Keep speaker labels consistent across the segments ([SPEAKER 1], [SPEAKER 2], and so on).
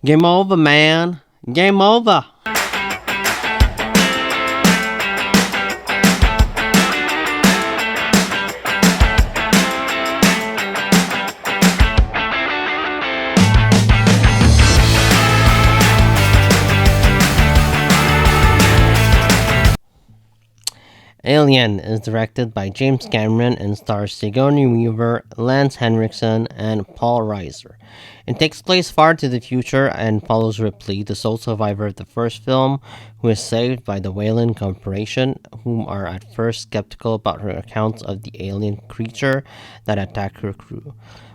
[SPEAKER 1] Game over, man. Game over. Alien is directed by James Cameron and stars Sigourney Weaver, Lance Henriksen, and Paul Reiser. It takes place far to the future and follows Ripley, the sole survivor of the first film, who is saved by the Weyland Corporation, whom are at first skeptical about her accounts of the alien creature that attacked her crew.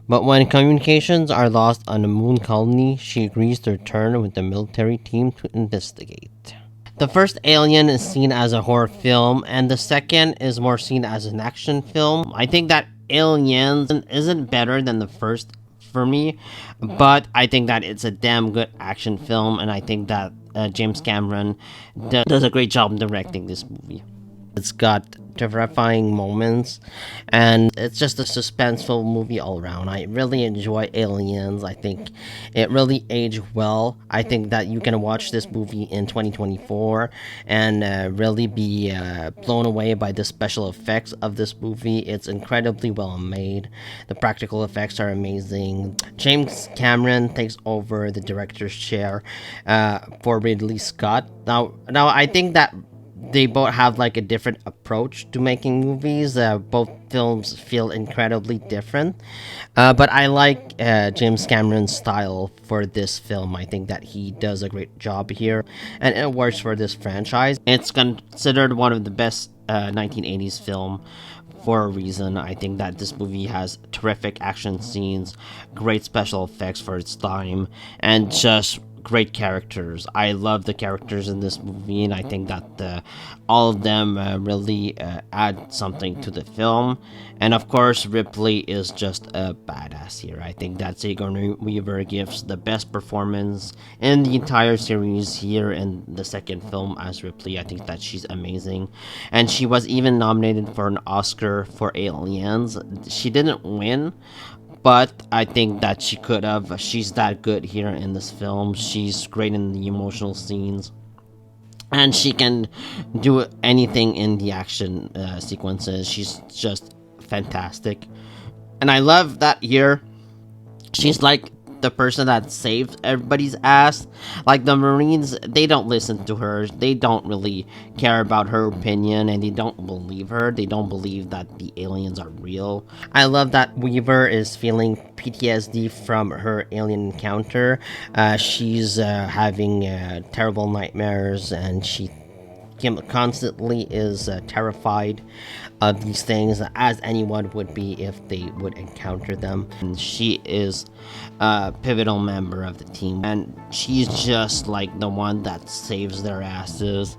[SPEAKER 1] But when communications are lost on the moon colony, she agrees to return with the military team to investigate. The first Alien is seen as a horror film, and the second is more seen as an action film. I think that Aliens isn't better than the first for me, but I think that it's a damn good action film, and I think that James Cameron does a great job directing this movie. It's got terrifying moments, and it's just a suspenseful movie all around. I really enjoy Aliens. I think it really aged well. I think that you can watch this movie in 2024 and really be blown away by the special effects of this movie. It's incredibly well made. The practical effects are amazing. James Cameron takes over the director's chair for Ridley Scott. Now I think that they both have like a different approach to making movies. Both films feel incredibly different, but I like James Cameron's style for this film. I think that he does a great job here, and it works for this franchise. It's considered one of the best 1980s film for a reason. I think that this movie has terrific action scenes, great special effects for its time, and just great characters. I love the characters in this movie, and I think that all of them really add something to the film. And of course, Ripley is just a badass here. I think that Sigourney Weaver gives the best performance in the entire series here in the second film as Ripley. I think that she's amazing, and she was even nominated for an Oscar for Aliens. She didn't win, but I think that she could have. She's that good here in this film. She's great in the emotional scenes, and she can do anything in the action sequences. She's just fantastic, and I love that here. She's like the person that saves everybody's ass. Like the Marines, they don't listen to her. They don't really care about her opinion, and they don't believe her. They don't believe that the aliens are real. I love that Weaver is feeling PTSD from her alien encounter. She's having terrible nightmares, and she constantly is terrified of these things, as anyone would be if they would encounter them. And she is a pivotal member of the team, and she's just like the one that saves their asses.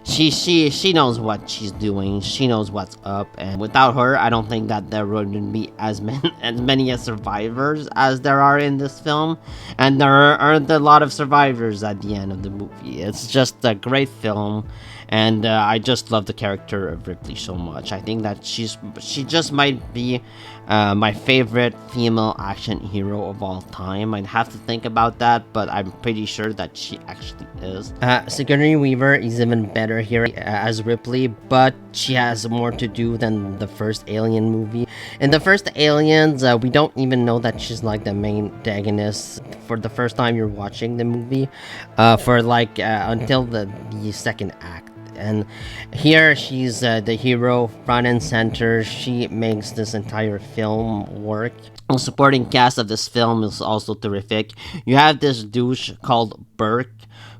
[SPEAKER 1] She knows what she's doing. She knows what's up, and without her, I don't think that there wouldn't be as many survivors as there are in this film, and there aren't a lot of survivors at the end of the movie. It's just a great film, and I just love the character of Ripley so much. I think that she just might be my favorite female action hero of all time. I'd have to think about that, but I'm pretty sure that she actually is. Sigourney Weaver is even better here as Ripley, but she has more to do than the first Alien movie. In the first Aliens, we don't even know that she's like the main antagonist for the first time you're watching the movie, for like until the second act. And here she's the hero, front and center. She makes this entire film work. The supporting cast of this film is also terrific. You have this douche called Burke,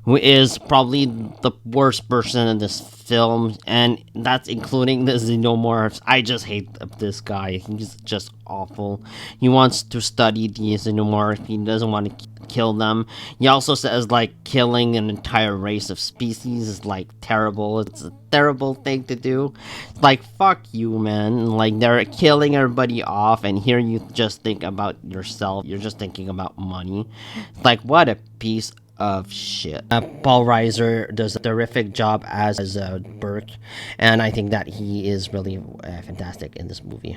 [SPEAKER 1] who is probably the worst person in this film, and that's including the xenomorphs. I just hate this guy. He's just awful. He wants to study the xenomorphs. He doesn't want to kill them. He also says like killing an entire race of species is like terrible. It's a terrible thing to do. It's like, fuck you, man. Like, they're killing everybody off, and here you just think about yourself. You're just thinking about money. It's like, what a piece of shit. Paul Reiser does a terrific job as Burke, and I think that he is really fantastic in this movie.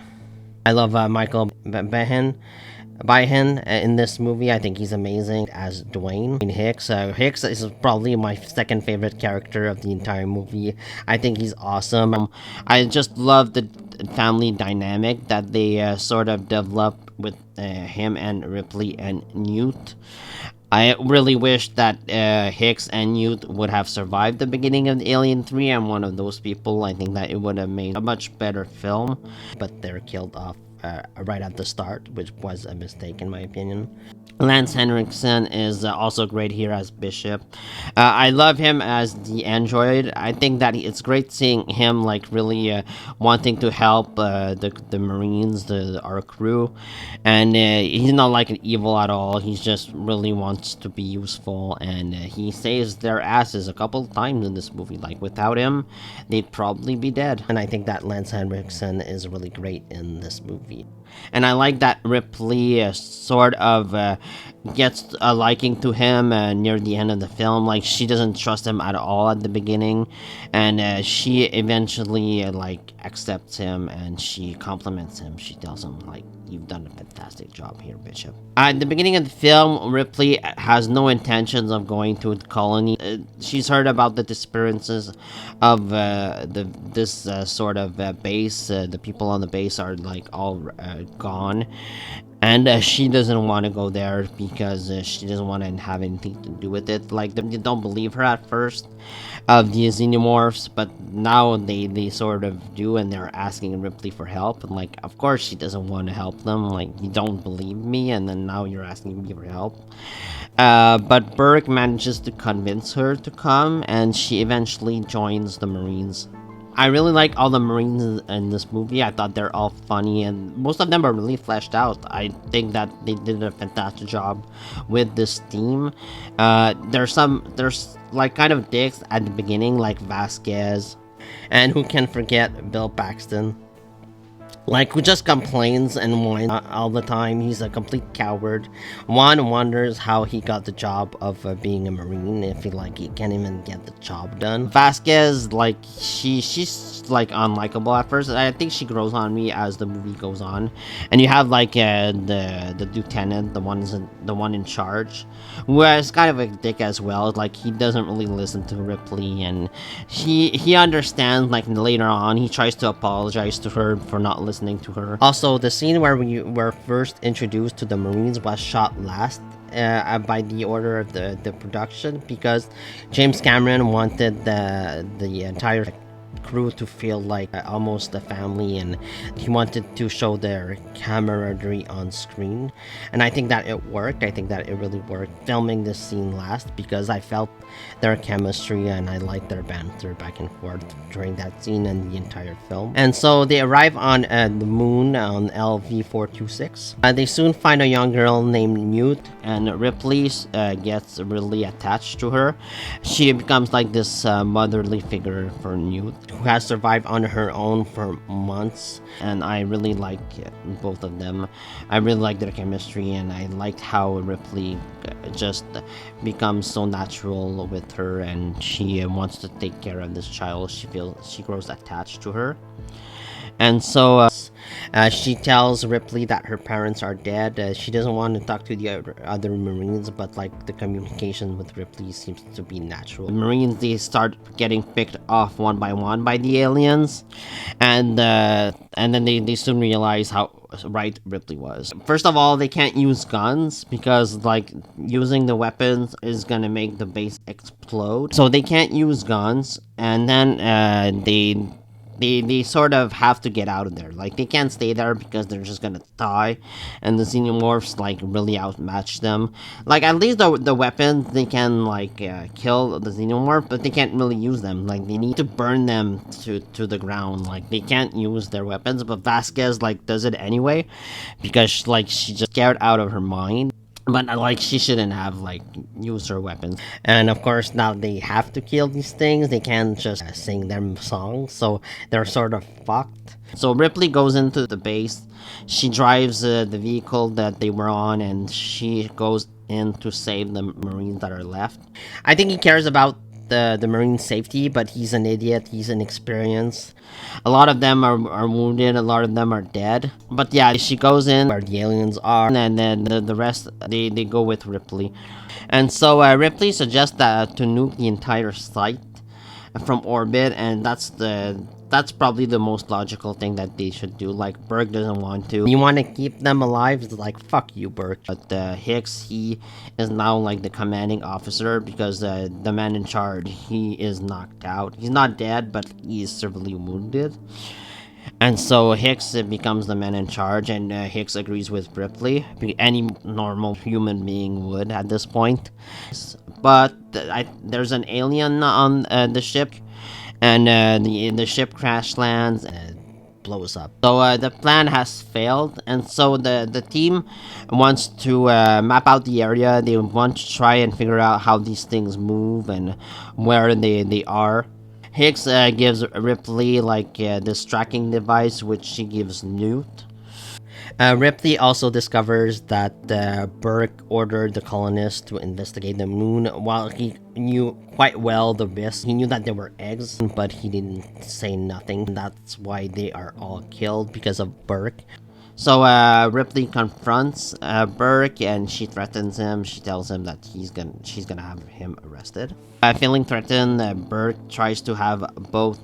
[SPEAKER 1] I love Michael Behan by him in this movie. I think he's amazing as Dwayne Hicks. Hicks is probably my second favorite character of the entire movie. I think he's awesome. I just love the family dynamic that they sort of develop with him and Ripley and Newt. I really wish that Hicks and Newt would have survived the beginning of Alien 3. I'm one of those people. I think that it would have made a much better film, but they're killed off right at the start, which was a mistake in my opinion. Lance Henriksen is also great here as Bishop. I love him as the android. I think that it's great seeing him like really wanting to help the Marines, our crew, and he's not like an evil at all. He just really wants to be useful, and he saves their asses a couple times in this movie. Like without him, they'd probably be dead. And I think that Lance Henriksen is really great in this movie. And I like that Ripley sort of gets a liking to him near the end of the film. Like she doesn't trust him at all at the beginning, and she eventually like accepts him and she compliments him. She tells him like, "You've done a fantastic job here, Bishop." At the beginning of the film, Ripley has no intentions of going to the colony. She's heard about the disappearances of this sort of base. The people on the base are like all gone, and she doesn't want to go there because she doesn't want to have anything to do with it. Like they don't believe her at first of the xenomorphs, but now they sort of do, and they're asking Ripley for help. And like, of course, she doesn't want to help them. Like, you don't believe me, and then now you're asking me for help. But Burke manages to convince her to come, and she eventually joins the Marines. I really like all the Marines in this movie. I thought they're all funny, and most of them are really fleshed out. I think that they did a fantastic job with this theme. There's like kind of dicks at the beginning, like Vasquez, and who can forget Bill Paxton? Like, who just complains and whines all the time. He's a complete coward. One wonders how he got the job of being a Marine if he can't even get the job done. Vasquez, like, she's like unlikable at first. I think she grows on me as the movie goes on. And you have like the lieutenant, the one in charge, who is kind of a dick as well. Like, he doesn't really listen to Ripley, and he understands. Like later on, he tries to apologize to her for not listening to her. Also, the scene where we were first introduced to the Marines was shot last by the order of the production, because James Cameron wanted the entire crew to feel like almost a family, and he wanted to show their camaraderie on screen, and I think that it worked. I think that it really worked filming this scene last, because I felt their chemistry and I liked their banter back and forth during that scene and the entire film. And so they arrive on the moon on LV-426. They soon find a young girl named Newt, and Ripley gets really attached to her. She becomes like this motherly figure for Newt, who has survived on her own for months, and I really like both of them. I really like their chemistry, and I liked how Ripley just becomes so natural with her, and she wants to take care of this child. She grows attached to her. And so she tells Ripley that her parents are dead. She doesn't want to talk to the other Marines, but like the communication with Ripley seems to be natural. The Marines, they start getting picked off one by one by the aliens, and then they soon realize how right Ripley was. First of all, they can't use guns because like using the weapons is gonna make the base explode, so they can't use guns. And then they sort of have to get out of there. Like, they can't stay there because they're just gonna die, and the xenomorphs like really outmatch them. Like, at least the weapons, they can like kill the xenomorph, but they can't really use them. Like, they need to burn them to the ground. Like, they can't use their weapons, but Vasquez like does it anyway because like she just scared out of her mind. But like, she shouldn't have like used her weapons. And of course, now they have to kill these things. They can't just sing them songs, so they're sort of fucked. So Ripley goes into the base. She drives the vehicle that they were on, and she goes in to save the Marines that are left. I think he cares about the marine safety, but he's an idiot. He's inexperienced. A lot of them are wounded. A lot of them are dead. But yeah, she goes in where the aliens are, and then the rest they go with Ripley. And so Ripley suggests that to nuke the entire site from orbit, and that's probably the most logical thing that they should do. Like, Burke doesn't want to. You want to keep them alive? It's like, fuck you, Burke. But Hicks, he is now like the commanding officer because the man in charge, he is knocked out. He's not dead, but he is severely wounded. And so Hicks becomes the man in charge, and Hicks agrees with Ripley. Any normal human being would at this point. But there's an alien on the ship, and the ship crash lands and blows up. So the plan has failed, and so the team wants to map out the area. They want to try and figure out how these things move and where they are. Hicks gives Ripley like this tracking device, which she gives Newt. Ripley also discovers that Burke ordered the colonists to investigate the moon. While he knew quite well the risk, he knew that there were eggs, but he didn't say nothing. That's why they are all killed, because of Burke. So Ripley confronts Burke, and she threatens him. She tells him that she's gonna have him arrested. Feeling threatened, Burke tries to have both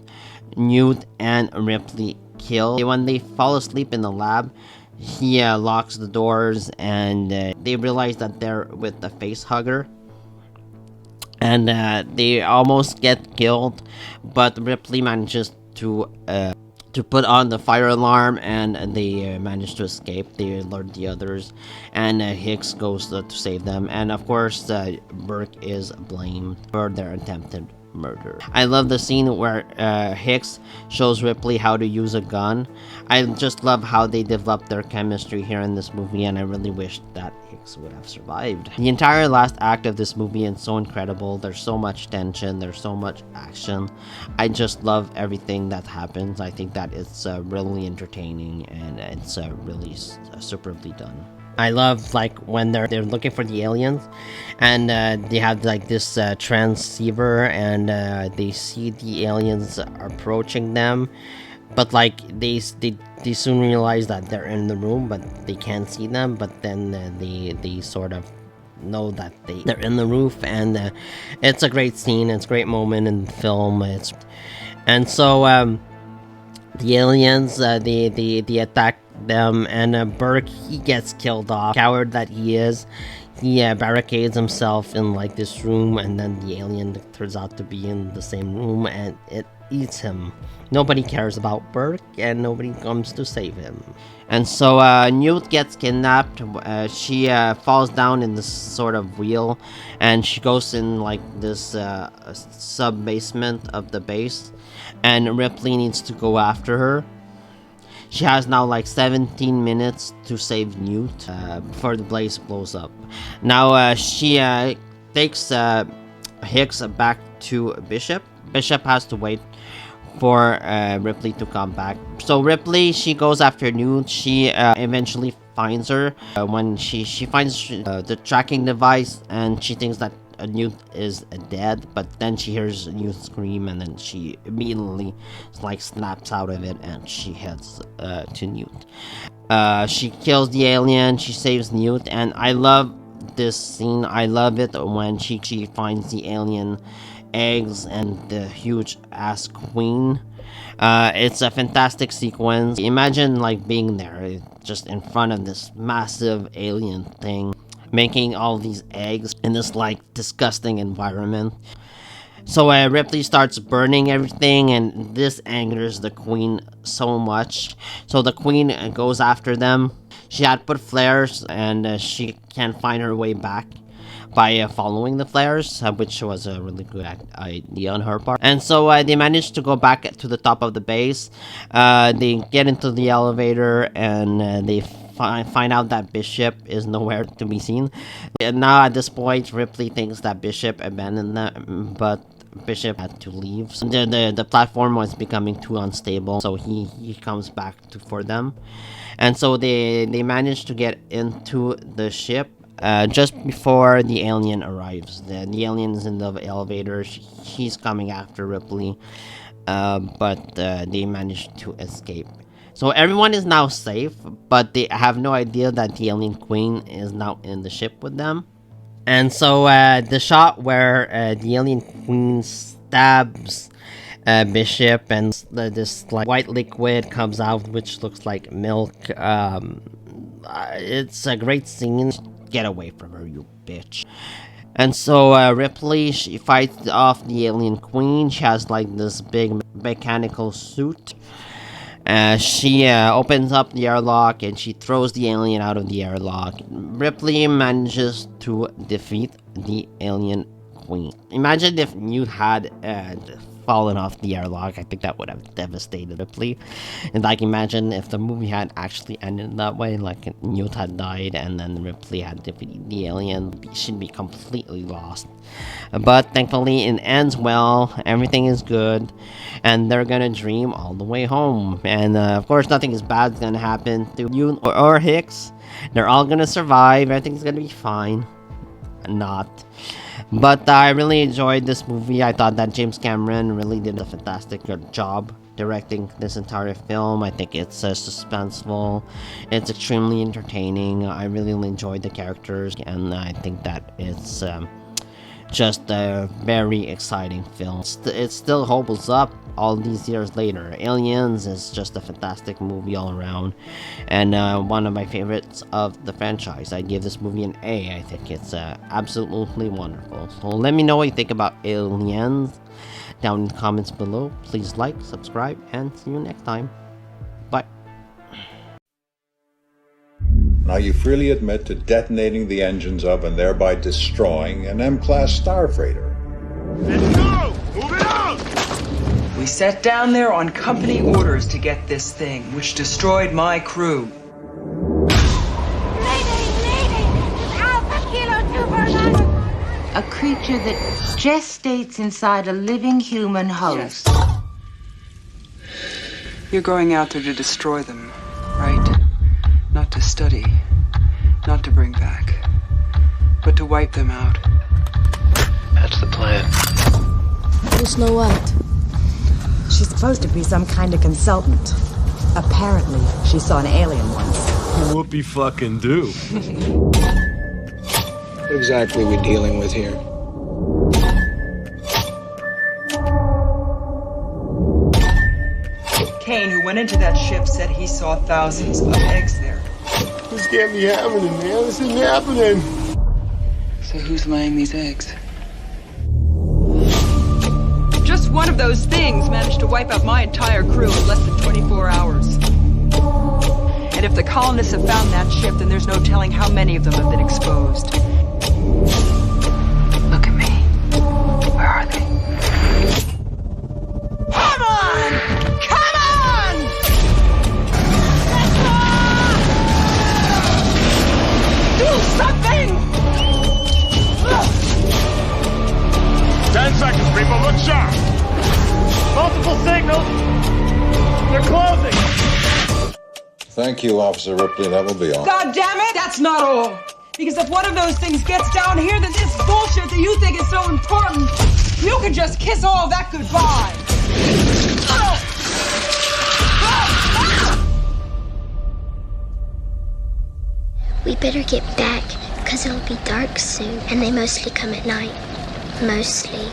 [SPEAKER 1] Newt and Ripley killed. When they fall asleep in the lab, he locks the doors, and they realize that they're with the face hugger. And they almost get killed, but Ripley manages to put on the fire alarm, and they manage to escape. They alert the others, and Hicks goes to save them. And of course, Burke is blamed for their attempted murder. I love the scene where Hicks shows Ripley how to use a gun. I just love how they developed their chemistry here in this movie, and I really wish that Hicks would have survived. The entire last act of this movie is so incredible. There's so much tension, there's so much action. I just love everything that happens. I think that it's really entertaining, and it's really superbly done. I love like when they're looking for the aliens, and they have like this transceiver, and they see the aliens approaching them, but like they soon realize that they're in the room, but they can't see them. But then they sort of know that they're in the roof, and it's a great scene. It's a great moment in the film. And so the aliens they attack them, and Burke, he gets killed off. Coward that he is, he barricades himself in like this room, and then the alien turns out to be in the same room, and it eats him. Nobody cares about Burke, and nobody comes to save him. And so Newt gets kidnapped. She falls down in this sort of wheel, and she goes in like this sub-basement of the base, and Ripley needs to go after her. She has now like 17 minutes to save Newt before the blaze blows up. Now she takes Hicks back to Bishop. Bishop has to wait for Ripley to come back. So Ripley, she goes after Newt. She eventually finds her when she finds the tracking device, and she thinks that Newt is dead, but then she hears Newt scream, and then she immediately like snaps out of it, and she heads to Newt. She kills the alien, she saves Newt, and I love this scene. I love it when she finds the alien eggs and the huge ass queen. It's a fantastic sequence. Imagine like being there just in front of this massive alien thing, making all these eggs in this like disgusting environment. So Ripley starts burning everything, and this angers the queen so much. So the queen goes after them. She had put flares, and she can't find her way back by following the flares, which was a really good idea on her part. And so they managed to go back to the top of the base. They get into the elevator, and they find out that Bishop is nowhere to be seen. And now at this point, Ripley thinks that Bishop abandoned them, but Bishop had to leave. So the platform was becoming too unstable, so he comes back for them. And so they managed to get into the ship. just before the alien arrives. The alien is in the elevator. He's coming after Ripley, but they managed to escape. So everyone is now safe, but they have no idea that the alien queen is now in the ship with them. And so the shot where the alien queen stabs Bishop and this like white liquid comes out, which looks like milk. It's a great scene. Get away from her, you bitch. And so Ripley, she fights off the alien queen. She has like this big mechanical suit. She opens up the airlock and she throws the alien out of the airlock. Ripley manages to defeat the alien queen. Imagine if Newt had fallen off the airlock. I think that would have devastated Ripley. And like, imagine if the movie had actually ended that way, like Newt had died and then Ripley had defeated the alien. She'd be completely lost. But thankfully it ends well. Everything is good, and they're gonna dream all the way home. And of course nothing is bad is gonna happen to you or Hicks. They're all gonna survive. Everything's gonna be fine. Not. But I really enjoyed this movie. I thought that James Cameron really did a fantastic job directing this entire film. I think it's suspenseful. It's extremely entertaining. I really enjoyed the characters, and I think that it's just a very exciting film. It still holds up all these years later. Aliens is just a fantastic movie all around, and one of my favorites of the franchise. I give this movie an A. I think it's absolutely wonderful. So let me know what you think about Aliens down in the comments below. Please like, subscribe, and see you next time. Bye.
[SPEAKER 2] Now you freely admit to detonating the engines of and thereby destroying an M-class star freighter.
[SPEAKER 3] Let's go! Move it out!
[SPEAKER 4] We sat down there on company orders to get this thing, which destroyed my crew.
[SPEAKER 5] A creature that gestates inside a living human host.
[SPEAKER 4] Yes. You're going out there to destroy them, right? Not to study, not to bring back, but to wipe them out.
[SPEAKER 6] That's the plan.
[SPEAKER 7] Who's Snow White?
[SPEAKER 8] She's supposed to be some kind of consultant. Apparently, she saw an alien once.
[SPEAKER 3] Whoopie fucking do.
[SPEAKER 6] What exactly are we dealing with here?
[SPEAKER 4] Kane, who went into that ship, said he saw thousands of eggs there.
[SPEAKER 3] This can't be happening, man. This isn't happening.
[SPEAKER 4] So who's laying these eggs? Just one of those things managed to wipe out my entire crew in less than 24 hours. And if the colonists have found that ship, then there's no telling how many of them have been exposed. Look at me. Where are they? Come on! Come on! Do something!
[SPEAKER 3] 10 seconds, people. Look sharp. Multiple signals. They're closing.
[SPEAKER 2] Thank you, Officer Ripley. That will be all.
[SPEAKER 4] God damn it! That's not all. Because if one of those things gets down here, then this bullshit that you think is so important, you can just kiss all that goodbye.
[SPEAKER 9] We better get back, because it'll be dark soon, and they mostly come at night. Mostly.